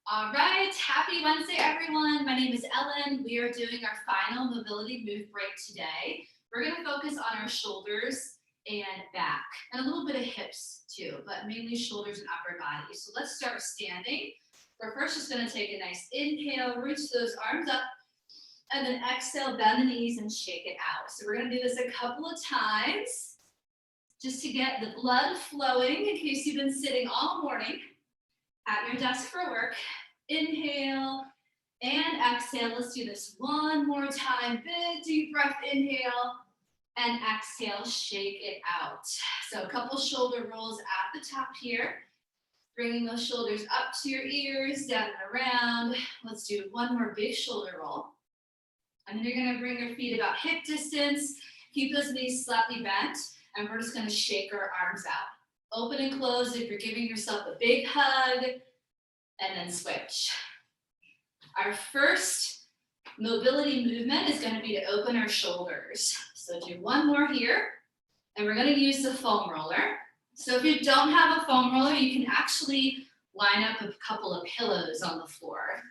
All right, happy Wednesday, everyone. My name is Ellen. We are doing our final mobility move break today. We're going to focus on our shoulders and back, and a little bit of hips too, but mainly shoulders and upper body. So let's start standing. We're first just going to take a nice inhale, reach those arms up, and then exhale, bend the knees and shake it out. So we're going to do this a couple of times just to get the blood flowing in case you've been sitting all morning at your desk for work. Inhale and exhale. Let's do this one more time. Big deep breath, inhale and exhale, shake it out. So a couple shoulder rolls at the top here. Bringing those shoulders up to your ears, down and around. Let's do one more big shoulder roll. And then you're gonna bring your feet about hip distance. Keep those knees slightly bent. And we're just gonna shake our arms out. Open and close if you're giving yourself a big hug, and then switch. Our first mobility movement is going to be to open our shoulders. So do one more here, and we're going to use the foam roller. So if you don't have a foam roller, you can actually line up a couple of pillows on the floor.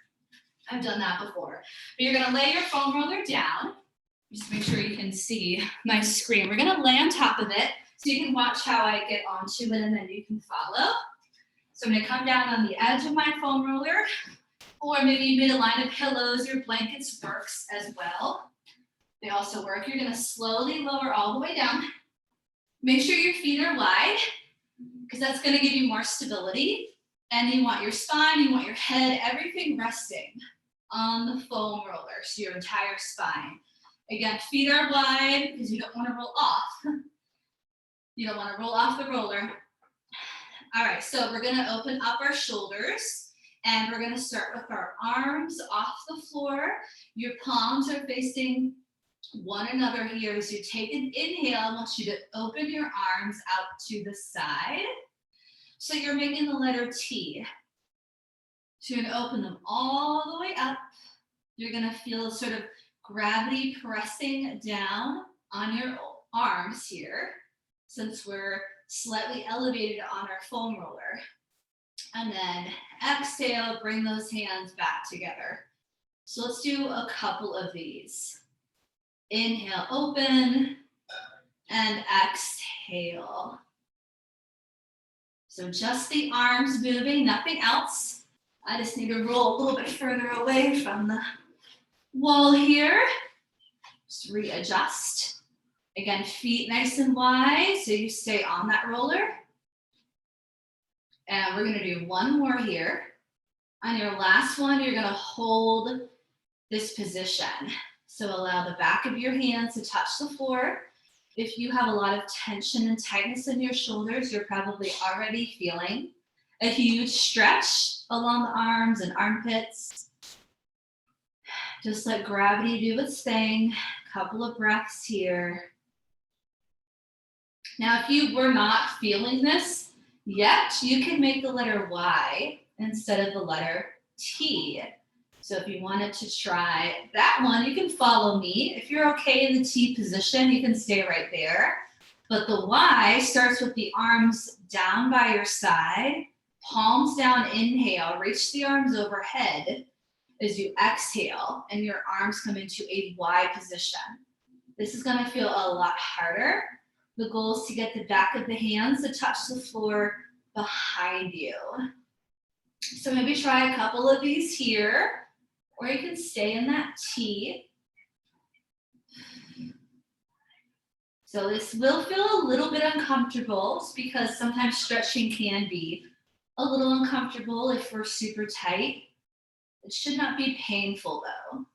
I've done that before. But you're going to lay your foam roller down. Just make sure you can see my screen. We're going to lay on top of it so you can watch how I get onto it, and then you can follow. So I'm going to come down on the edge of my foam roller, or maybe you made a line of pillows or blankets works as well. They also work. You're going to slowly lower all the way down. Make sure your feet are wide because that's going to give you more stability. And you want your spine, you want your head, everything resting on the foam roller, so your entire spine. Again, feet are wide because you don't want to roll off. You don't want to roll off the roller. All right, so we're going to open up our shoulders, and we're going to start with our arms off the floor. Your palms are facing one another here. As you take an inhale, I want you to open your arms out to the side. So you're making the letter T. So you're going to open them all the way up. You're going to feel sort of gravity pressing down on your arms here, since we're slightly elevated on our foam roller. And then exhale, bring those hands back together. So let's do a couple of these. Inhale, open, and exhale. So just the arms moving, nothing else. I just need to roll a little bit further away from the wall here. Just readjust. Again, feet nice and wide, so you stay on that roller. And we're gonna do one more here. On your last one, you're gonna hold this position. So allow the back of your hands to touch the floor. If you have a lot of tension and tightness in your shoulders, you're probably already feeling a huge stretch along the arms and armpits. Just let gravity do its thing. Couple of breaths here. Now, if you were not feeling this yet, you can make the letter Y instead of the letter T. So if you wanted to try that one, you can follow me. If you're okay in the T position, you can stay right there. But the Y starts with the arms down by your side, palms down, inhale, reach the arms overhead as you exhale, and your arms come into a Y position. This is gonna feel a lot harder. The goal is to get the back of the hands to touch the floor behind you. So maybe try a couple of these here, or you can stay in that T. So this will feel a little bit uncomfortable because sometimes stretching can be a little uncomfortable if we're super tight. It should not be painful though.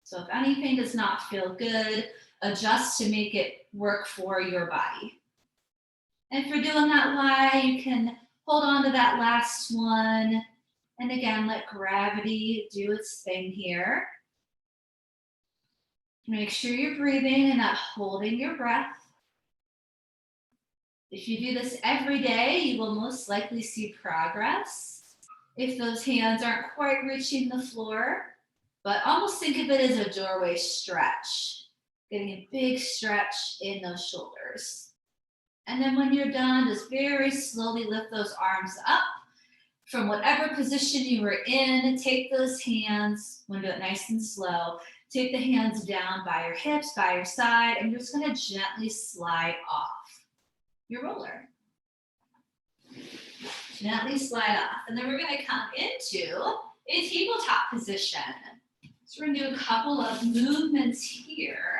So if anything does not feel good, adjust to make it work for your body. And for doing that Y, you can hold on to that last one. And again, let gravity do its thing here. Make sure you're breathing and not holding your breath. If you do this every day, you will most likely see progress. If those hands aren't quite reaching the floor, but almost think of it as a doorway stretch. Getting a big stretch in those shoulders. And then when you're done, just very slowly lift those arms up from whatever position you were in, take those hands, I'm gonna do it nice and slow. Take the hands down by your hips, by your side, and you're just gonna gently slide off your roller. Gently slide off. And then we're gonna come into a tabletop position. So we're gonna do a couple of movements here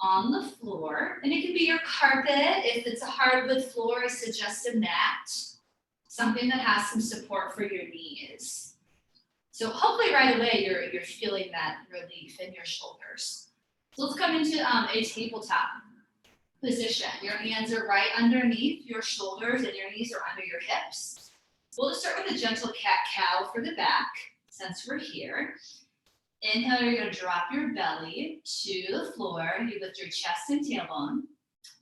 on the floor. And it can be your carpet. If it's a hardwood floor, I suggest a mat. Something that has some support for your knees. So hopefully right away you're feeling that relief in your shoulders. So let's come into a tabletop position. Your hands are right underneath your shoulders and your knees are under your hips. We'll just start with a gentle cat-cow for the back since we're here. Inhale, you're going to drop your belly to the floor. You lift your chest and tailbone.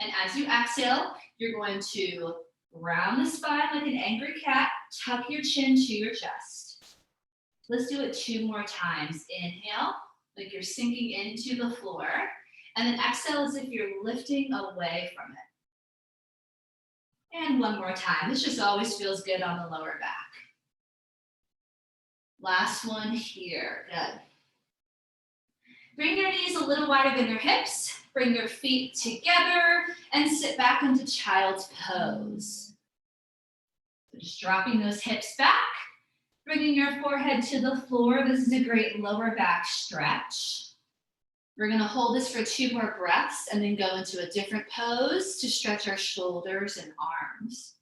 And as you exhale, you're going to round the spine like an angry cat. Tuck your chin to your chest. Let's do it 2 more times. Inhale, like you're sinking into the floor. And then exhale as if you're lifting away from it. And 1 more time. This just always feels good on the lower back. Last one here. Good. Bring your knees a little wider than your hips. Bring your feet together and sit back into child's pose. So just dropping those hips back, bringing your forehead to the floor. This is a great lower back stretch. We're gonna hold this for 2 more breaths and then go into a different pose to stretch our shoulders and arms.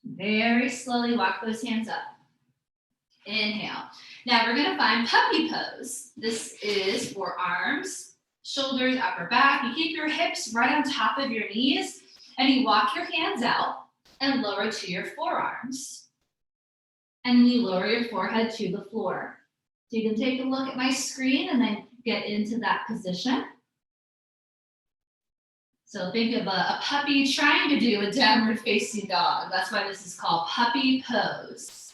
Very slowly walk those hands up. Inhale. Now we're gonna find puppy pose. This is for arms, shoulders, upper back. You keep your hips right on top of your knees and you walk your hands out and lower to your forearms. And you lower your forehead to the floor. So you can take a look at my screen and then get into that position. So think of a puppy trying to do a downward facing dog. That's why this is called puppy pose.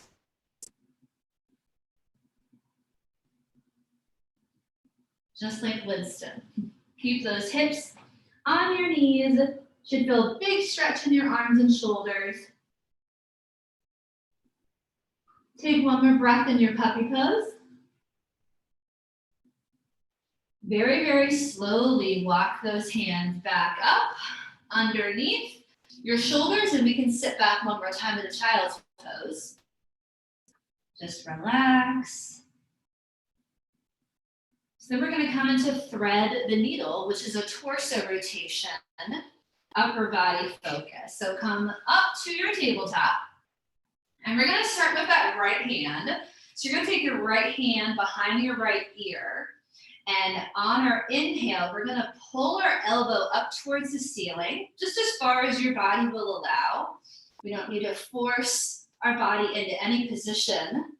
Just like Winston. Keep those hips on your knees. Should feel a big stretch in your arms and shoulders. Take 1 more breath in your puppy pose. Very, very slowly walk those hands back up underneath your shoulders, and we can sit back 1 more time in the child's pose. Just relax. So then we're going to come into thread the needle, which is a torso rotation, upper body focus. So come up to your tabletop, and we're going to start with that right hand. So you're going to take your right hand behind your right ear, and on our inhale, we're going to pull our elbow up towards the ceiling, just as far as your body will allow. We don't need to force our body into any position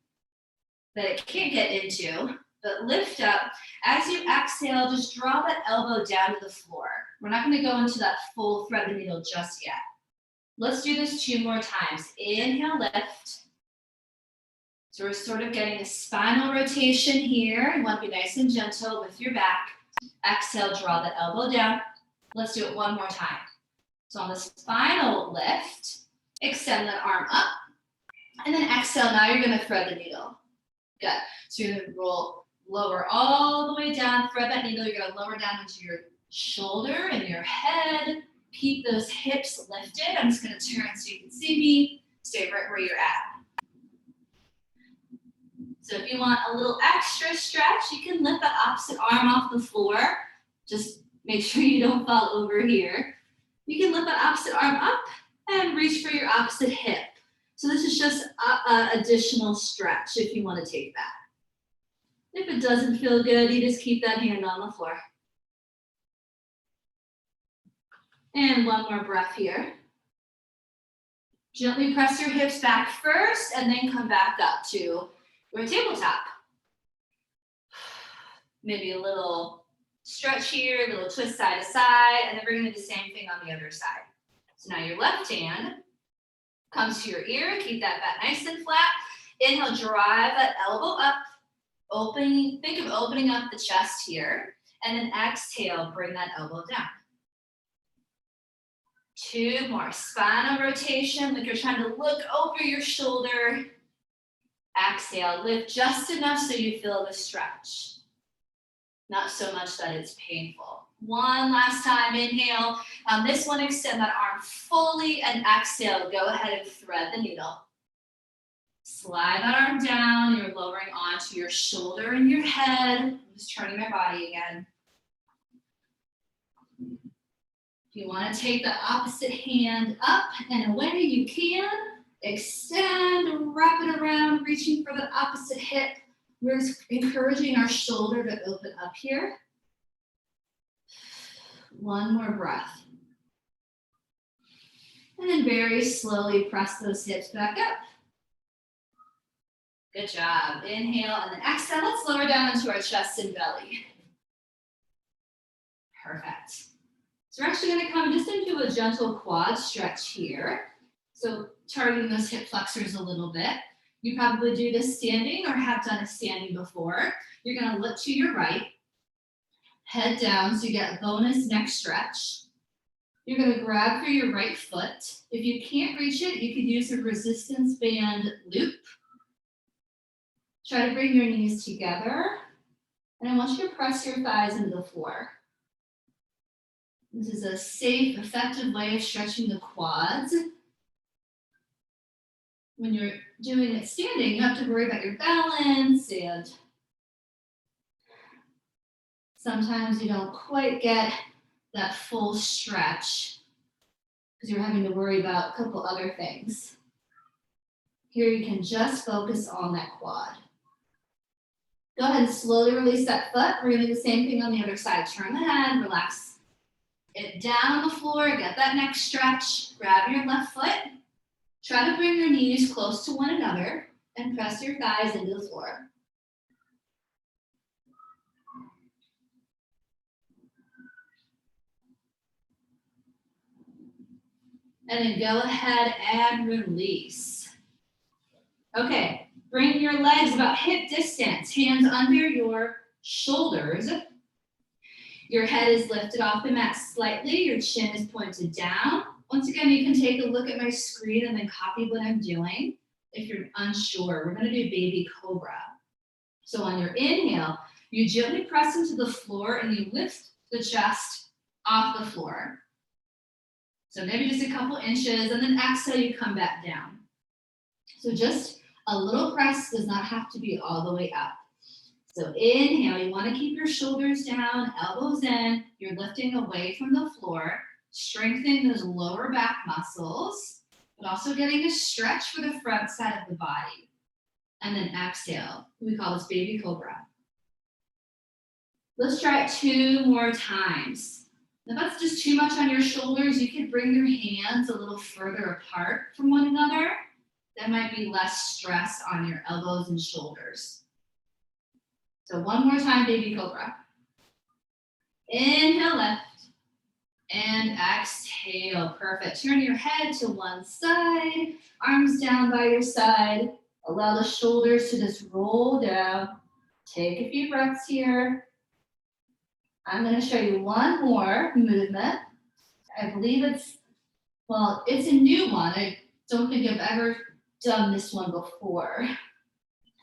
that it can't get into. But lift up. As you exhale, just draw that elbow down to the floor. We're not going to go into that full thread the needle just yet. Let's do this 2 more times. Inhale, lift. So we're sort of getting a spinal rotation here. You want to be nice and gentle with your back. Exhale, draw that elbow down. Let's do it 1 more time. So on the spinal lift, extend that arm up. And then exhale, now you're going to thread the needle. Good. So you're going to lower all the way down, thread that needle. You're going to lower down into your shoulder and your head. Keep those hips lifted. I'm just going to turn so you can see me. Stay right where you're at. So if you want a little extra stretch, you can lift the opposite arm off the floor. Just make sure you don't fall over here. You can lift that opposite arm up and reach for your opposite hip. So this is just an additional stretch if you want to take that. If it doesn't feel good, you just keep that hand on the floor. And 1 more breath here. Gently press your hips back first and then come back up to your tabletop. Maybe a little stretch here, a little twist side to side, and then we're going to do the same thing on the other side. So now your left hand comes to your ear, keep that back nice and flat. Inhale, drive that elbow up. Think of opening up the chest here, and then exhale, bring that elbow down. 2 more. Spinal rotation, like you're trying to look over your shoulder. Exhale, lift just enough so you feel the stretch. Not so much that it's painful. One last time, inhale. On this one, extend that arm fully and exhale. Go ahead and thread the needle. Slide that arm down. You're lowering onto your shoulder and your head. I'm just turning my body again. If you want to take the opposite hand up and away, you can. Extend, wrap it around, reaching for the opposite hip. We're encouraging our shoulder to open up here. One more breath. And then very slowly press those hips back up. Good job. Inhale and then exhale. Let's lower down into our chest and belly. Perfect. So we're actually going to come just into a gentle quad stretch here. So targeting those hip flexors a little bit. You probably do this standing or have done it standing before. You're going to look to your right, head down so you get a bonus neck stretch. You're going to grab for your right foot. If you can't reach it, you could use a resistance band loop. Try to bring your knees together. And I want you to press your thighs into the floor. This is a safe, effective way of stretching the quads. When you're doing it standing, you have to worry about your balance, and sometimes you don't quite get that full stretch because you're having to worry about a couple other things. Here you can just focus on that quad. Go ahead and slowly release that foot. We're going to do the same thing on the other side. Turn the head, relax it down on the floor, get that neck stretch, grab your left foot. Try to bring your knees close to one another and press your thighs into the floor. And then go ahead and release. Okay, bring your legs about hip distance, hands under your shoulders. Your head is lifted off the mat slightly, your chin is pointed down. Once again, you can take a look at my screen and then copy what I'm doing. If you're unsure, we're going to do baby cobra. So on your inhale, you gently press into the floor and you lift the chest off the floor. So maybe just a couple inches, and then exhale, you come back down. So just a little press, does not have to be all the way up. So inhale, you want to keep your shoulders down, elbows in, you're lifting away from the floor. Strengthening those lower back muscles, but also getting a stretch for the front side of the body. And then exhale. We call this baby cobra. Let's try it 2 more times. If that's just too much on your shoulders, you can bring your hands a little further apart from one another. That might be less stress on your elbows and shoulders. So one more time, baby cobra. Inhale, lift. And exhale, perfect. Turn your head to one side, arms down by your side. Allow the shoulders to just roll down. Take a few breaths here. I'm going to show you one more movement. I believe it's a new one. I don't think I've ever done this one before.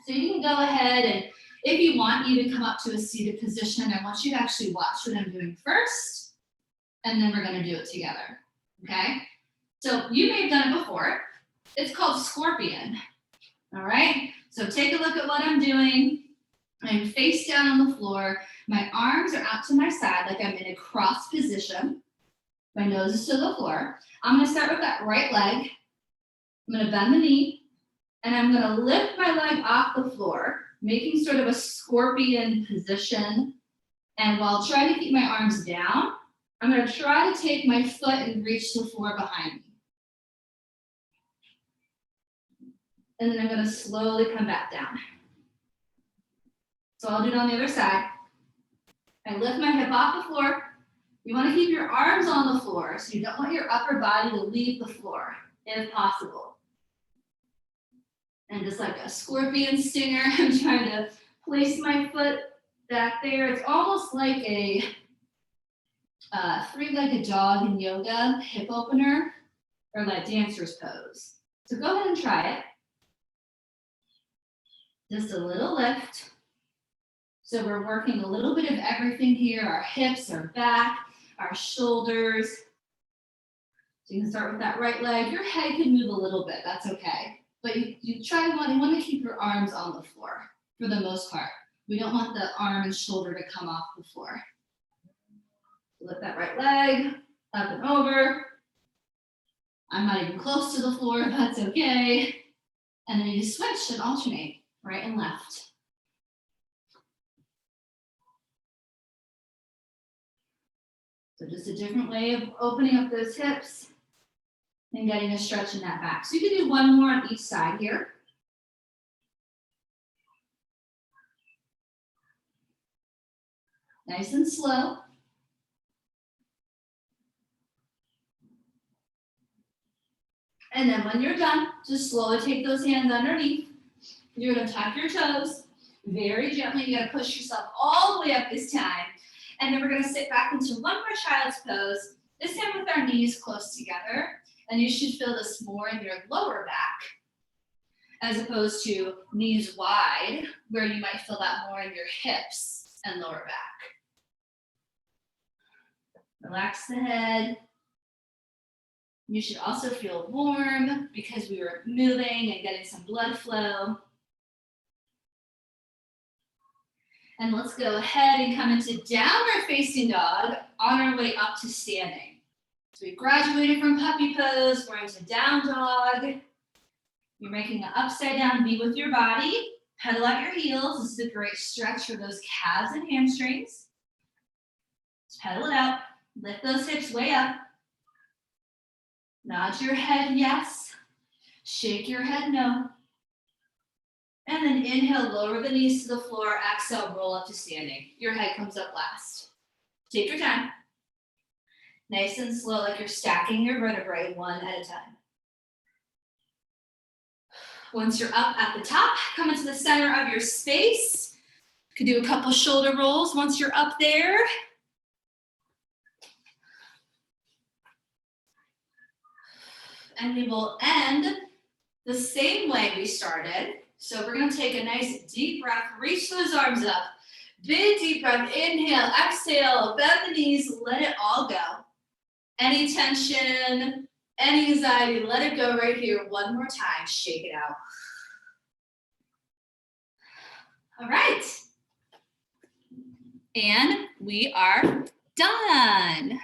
So you can go ahead and if you want, even come up to a seated position. I want you to actually watch what I'm doing first. And then we're going to do it together, okay? So you may have done it before. It's called scorpion, all right? So take a look at what I'm doing. I'm face down on the floor. My arms are out to my side like I'm in a cross position. My nose is to the floor. I'm going to start with that right leg. I'm going to bend the knee, and I'm going to lift my leg off the floor, making sort of a scorpion position. And while trying to keep my arms down, I'm going to try to take my foot and reach the floor behind me. And then I'm going to slowly come back down. So I'll do it on the other side. I lift my hip off the floor. You want to keep your arms on the floor, so you don't want your upper body to leave the floor, if possible. And just like a scorpion stinger, I'm trying to place my foot back there. It's almost like a Three-legged dog in yoga, hip opener, or like dancer's pose. So go ahead and try it. Just a little lift. So we're working a little bit of everything here, our hips, our back, our shoulders. So you can start with that right leg. Your head can move a little bit, that's okay. But you want to keep your arms on the floor for the most part. We don't want the arm and shoulder to come off the floor. Lift that right leg, up and over. I'm not even close to the floor, that's okay. And then you just switch and alternate, right and left. So just a different way of opening up those hips and getting a stretch in that back. So you can do one more on each side here. Nice and slow. And then when you're done, just slowly take those hands underneath. You're gonna tuck your toes very gently. You gotta push yourself all the way up this time. And then we're gonna sit back into one more child's pose, this time with our knees close together. And you should feel this more in your lower back, as opposed to knees wide, where you might feel that more in your hips and lower back. Relax the head. You should also feel warm because we were moving and getting some blood flow. And let's go ahead and come into downward facing dog on our way up to standing. So we graduated from puppy pose, we're into down dog. You're making an upside down V with your body. Pedal out your heels. This is a great stretch for those calves and hamstrings. Just pedal it out. Lift those hips way up. Nod your head yes. Shake your head no. And then inhale, lower the knees to the floor. Exhale, roll up to standing. Your head comes up last. Take your time. Nice and slow, like you're stacking your vertebrae one at a time. Once you're up at the top, come into the center of your space. You can do a couple shoulder rolls once you're up there. And we will end the same way we started. So we're gonna take a nice deep breath, reach those arms up. Big deep breath, inhale, exhale, bend the knees, let it all go. Any tension, any anxiety, let it go right here. One more time, shake it out. All right. And we are done.